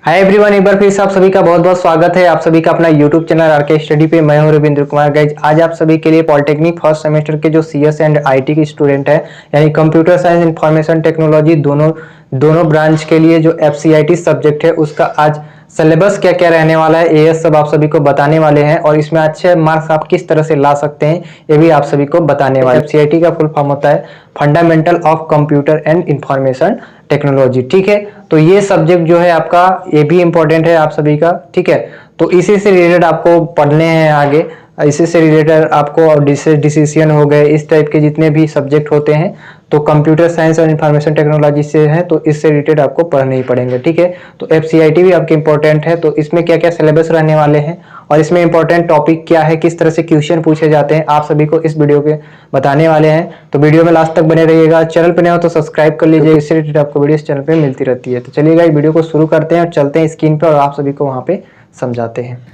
Hi everyone, एक बार फिर से आप सभी का बहुत बहुत स्वागत है। आप सभी का अपना यूट्यूब चैनल आरके स्टडी पे। मैं हूं रविंद्र कुमार। गाइज, आज आप सभी के लिए पॉलिटेक्निक फर्स्ट सेमेस्टर के जो सीएस एंड आईटी के स्टूडेंट हैं, यानी कंप्यूटर साइंस इंफॉर्मेशन टेक्नोलॉजी दोनों ब्रांच के लिए जो एफसीआईटी सब्जेक्ट है उसका आज सिलेबस क्या क्या रहने वाला है, ये सब आप सभी को बताने वाले हैं। और इसमें अच्छे मार्क्स आप किस तरह से ला सकते हैं ये भी आप सभी को बताने वाले हैं। एफसीआईटी का फुल फॉर्म होता है fundamental of computer and information technology. ठीक है, तो ये सब्जेक्ट जो है आपका, ये भी इंपॉर्टेंट है आप सभी का। ठीक है, तो इसी से रिलेटेड आपको पढ़ने हैं आगे, इसी से रिलेटेड आपको डिसीजन हो गए, इस टाइप के जितने भी सब्जेक्ट होते हैं तो कंप्यूटर साइंस और इंफॉर्मेशन टेक्नोलॉजी से है, तो इससे रिलेटेड आपको पढ़ने ही पड़ेंगे। ठीक है, तो एफसीआईटी भी आपके इंपॉर्टेंट है। तो इसमें क्या क्या सिलेबस रहने वाले हैं और इसमें इंपॉर्टेंट टॉपिक क्या है, किस तरह से क्वेश्चन पूछे जाते हैं, आप सभी को इस वीडियो के बताने वाले हैं। तो वीडियो में लास्ट तक बने रहिएगा। चैनल पर नए हो तो सब्सक्राइब कर लीजिए, इससे रिलेटेड आपको वीडियो इस चैनल पे मिलती रहती है। तो चलिएगा, वीडियो को शुरू करते हैं और चलते हैं स्क्रीन पर और आप सभी को वहां पे समझाते हैं।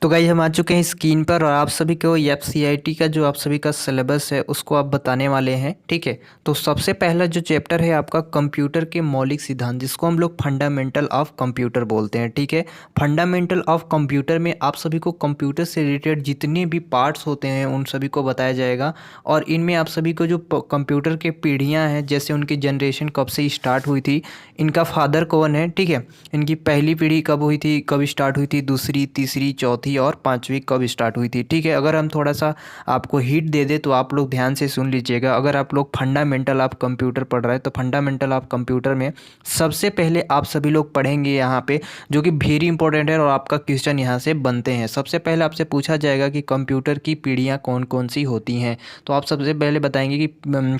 तो गाइस हम आ चुके हैं स्क्रीन पर और आप सभी को एफसीआईटी का जो आप सभी का सिलेबस है उसको आप बताने वाले हैं। ठीक है, तो सबसे पहला जो चैप्टर है आपका कंप्यूटर के मौलिक सिद्धांत, जिसको हम लोग फंडामेंटल ऑफ कंप्यूटर बोलते हैं। ठीक है, फंडामेंटल ऑफ कंप्यूटर में आप सभी को कंप्यूटर से रिलेटेड जितने भी पार्ट्स होते हैं उन सभी को बताया जाएगा। और इनमें आप सभी को जो कंप्यूटर के पीढ़ियाँ हैं, जैसे उनकी जनरेशन कब से स्टार्ट हुई थी, इनका फादर कौन है, ठीक है, इनकी पहली पीढ़ी कब हुई थी, कब स्टार्ट हुई थी, दूसरी, तीसरी, चौथी और पांचवी कब स्टार्ट हुई थी। ठीक है, अगर हम थोड़ा सा आपको हिट दे दे तो आप लोग ध्यान से सुन लीजिएगा। अगर आप लोग फंडामेंटल ऑफ कंप्यूटर पढ़ रहे हैं तो फंडामेंटल ऑफ कंप्यूटर में सबसे पहले आप सभी लोग पढ़ेंगे यहाँ पे, जो कि वेरी इंपॉर्टेंट है और आपका क्वेश्चन यहाँ से बनते हैं। सबसे पहले आपसे पूछा जाएगा कि कंप्यूटर की पीढ़ियाँ कौन कौन सी होती हैं। तो आप सबसे पहले बताएंगे कि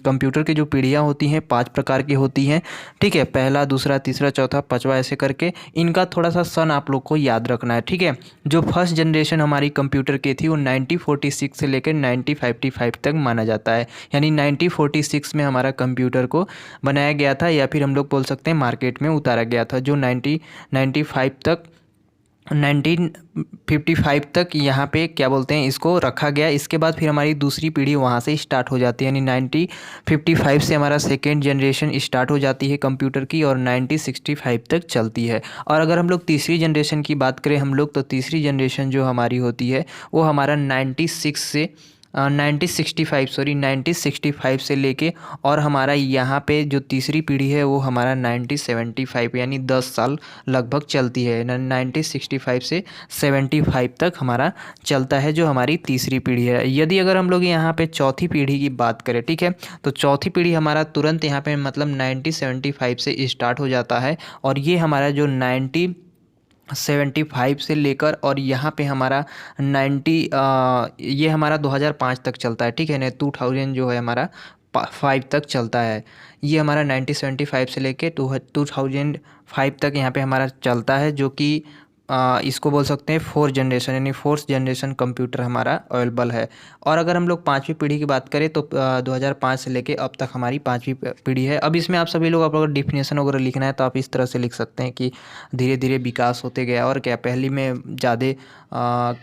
कंप्यूटर की जो पीढ़ियाँ होती हैं 5 प्रकार की होती हैं। ठीक है, पहला, दूसरा, तीसरा, चौथा, पांचवा, ऐसे करके इनका थोड़ा सा सन आप लोग को याद रखना है। ठीक है, जो फर्स्ट जनरेशन हमारी कंप्यूटर की थी वो 1946 से लेकर 1955 तक माना जाता है। यानी 1946 में हमारा कंप्यूटर को बनाया गया था, या फिर हम लोग बोल सकते हैं मार्केट में उतारा गया था, जो 1955 तक यहाँ पे क्या बोलते हैं इसको रखा गया। इसके बाद फिर हमारी दूसरी पीढ़ी वहाँ से स्टार्ट हो जाती है, यानी 1955 से हमारा सेकेंड जनरेशन स्टार्ट हो जाती है कंप्यूटर की और 1965 तक चलती है। और अगर हम लोग तीसरी जनरेशन की बात करें हम लोग, तो तीसरी जनरेशन जो हमारी होती है वो हमारा 1965 से लेके, और हमारा यहाँ पे जो तीसरी पीढ़ी है वो हमारा 1975, यानी 10 साल लगभग चलती है। 1965 से 75 तक हमारा चलता है जो हमारी तीसरी पीढ़ी है। यदि अगर हम लोग यहाँ पे चौथी पीढ़ी की बात करें, ठीक है, तो चौथी पीढ़ी हमारा तुरंत यहाँ पे मतलब 1975 से स्टार्ट हो जाता है, और ये हमारा जो 1975 से लेकर और यहाँ पे हमारा 90 ये हमारा 2005 तक चलता है। ठीक है ना, 2000 जो है हमारा 5 तक चलता है। ये हमारा 1975 से लेके 2005 तक यहाँ पे हमारा चलता है, जो कि इसको बोल सकते हैं फोर्थ जनरेशन, यानी फोर्थ जनरेशन कंप्यूटर हमारा अवेलेबल है। और अगर हम लोग पाँचवीं पीढ़ी की बात करें तो 2005 से लेके अब तक हमारी पाँचवीं पीढ़ी है। अब इसमें आप सभी लोग, आप अगर डिफिनेशन वगैरह लिखना है तो आप इस तरह से लिख सकते हैं कि धीरे धीरे विकास होते गया। और क्या, पहली में ज़्यादा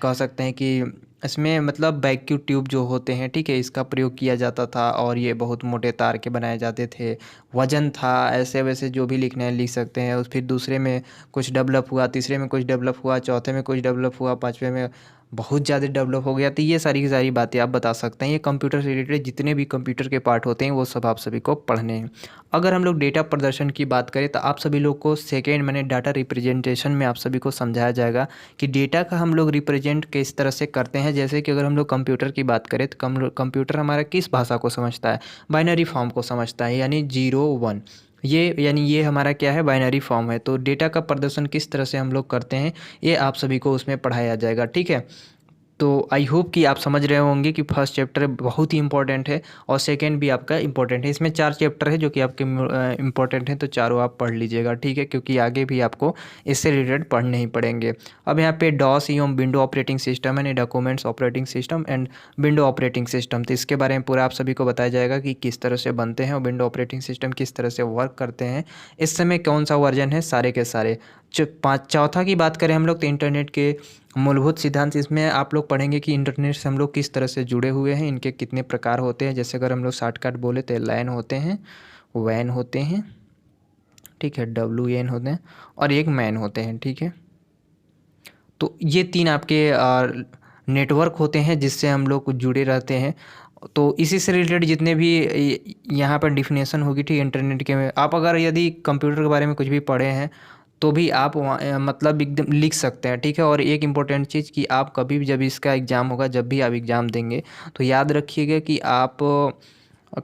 कह सकते हैं कि इसमें मतलब वैक्यूम ट्यूब जो होते हैं, ठीक है, इसका प्रयोग किया जाता था, और ये बहुत मोटे तार के बनाए जाते थे, वजन था, ऐसे वैसे जो भी लिखना है लिख सकते हैं। उस फिर दूसरे में कुछ डेवलप हुआ, तीसरे में कुछ डेवलप हुआ, चौथे में कुछ डेवलप हुआ, पाँचवें में बहुत ज़्यादा डेवलप हो गया। तो ये सारी की सारी बातें आप बता सकते हैं। ये कंप्यूटर से रिलेटेड जितने भी कंप्यूटर के पार्ट होते हैं वो सब आप सभी को पढ़ने हैं। अगर हम लोग डेटा प्रदर्शन की बात करें तो आप सभी लोग को सेकेंड मैंने डाटा रिप्रेजेंटेशन में आप सभी को समझाया जाएगा कि डेटा का हम लोग रिप्रेजेंट किस तरह से करते हैं। जैसे कि अगर हम लोग कंप्यूटर की बात करें तो कंप्यूटर हमारा किस भाषा को समझता है, बाइनरी फॉर्म को समझता है, यानी 0 1, ये यानी ये हमारा क्या है, बाइनरी फॉर्म है। तो डेटा का प्रदर्शन किस तरह से हम लोग करते हैं ये आप सभी को उसमें पढ़ाया जाएगा। ठीक है, तो आई होप कि आप समझ रहे होंगे कि फर्स्ट चैप्टर बहुत ही इंपॉर्टेंट है और सेकंड भी आपका इंपॉर्टेंट है। इसमें 4 चैप्टर है जो कि आपके इंपॉर्टेंट हैं, तो चारों आप पढ़ लीजिएगा। ठीक है, क्योंकि आगे भी आपको इससे रिलेटेड पढ़ने ही पड़ेंगे। अब यहाँ पे डॉस एवं विंडो ऑपरेटिंग सिस्टम है, documents operating system and window operating system, तो इसके बारे में पूरा आप सभी को बताया जाएगा कि किस तरह से बनते हैं और विंडो ऑपरेटिंग सिस्टम किस तरह से वर्क करते हैं, इस समय कौन सा वर्जन है, सारे के सारे। चौथा की बात करें हम लोग तो इंटरनेट के मूलभूत सिद्धांत, इसमें आप लोग पढ़ेंगे कि इंटरनेट से हम लोग किस तरह से जुड़े हुए हैं, इनके कितने प्रकार होते हैं। जैसे अगर हम लोग शॉर्टकट बोले तो लैन होते हैं, वैन होते हैं, ठीक है, WN होते हैं और एक मैन होते हैं, ठीक है। तो ये 3 आपके नेटवर्क होते हैं जिससे हम लोग जुड़े रहते हैं। तो इसी से रिलेटेड जितने भी यहाँ पर डिफिनेशन होगी, ठीक है, इंटरनेट के में आप अगर यदि कंप्यूटर के बारे में कुछ भी पढ़े हैं तो भी आप वहाँ मतलब एकदम लिख सकते हैं, ठीक है। और एक इम्पोर्टेंट चीज़ कि आप कभी भी जब इसका एग्ज़ाम होगा, जब भी आप एग्ज़ाम देंगे तो याद रखिएगा कि आप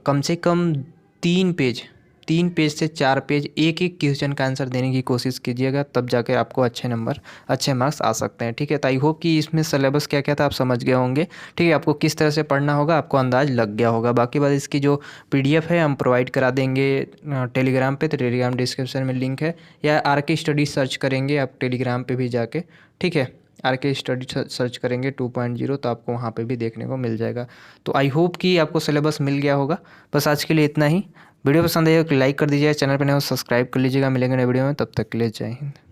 कम से कम 3 पेज से 4 पेज एक एक क्वेश्चन का आंसर देने की कोशिश कीजिएगा, तब जाकर आपको अच्छे नंबर, अच्छे मार्क्स आ सकते हैं, ठीक है। तो आई होप कि इसमें सिलेबस क्या क्या था आप समझ गए होंगे, ठीक है। आपको किस तरह से पढ़ना होगा आपको अंदाज़ लग गया होगा। बाकी बात इसकी जो PDF है हम प्रोवाइड करा देंगे टेलीग्राम पे, तो टेलीग्राम डिस्क्रिप्शन में लिंक है, या RK स्टडी सर्च करेंगे आप टेलीग्राम पे भी जाके, ठीक है। RK स्टडी सर्च करेंगे 2.0 तो आपको वहाँ पे भी देखने को मिल जाएगा। तो आई होप कि आपको सिलेबस मिल गया होगा। बस आज के लिए इतना ही। वीडियो पसंद आए तो लाइक कर दीजिएगा, चैनल पर नए हो सब्सक्राइब कर लीजिएगा। मिलेंगे नए वीडियो में, तब तक के लिए जय हिंद।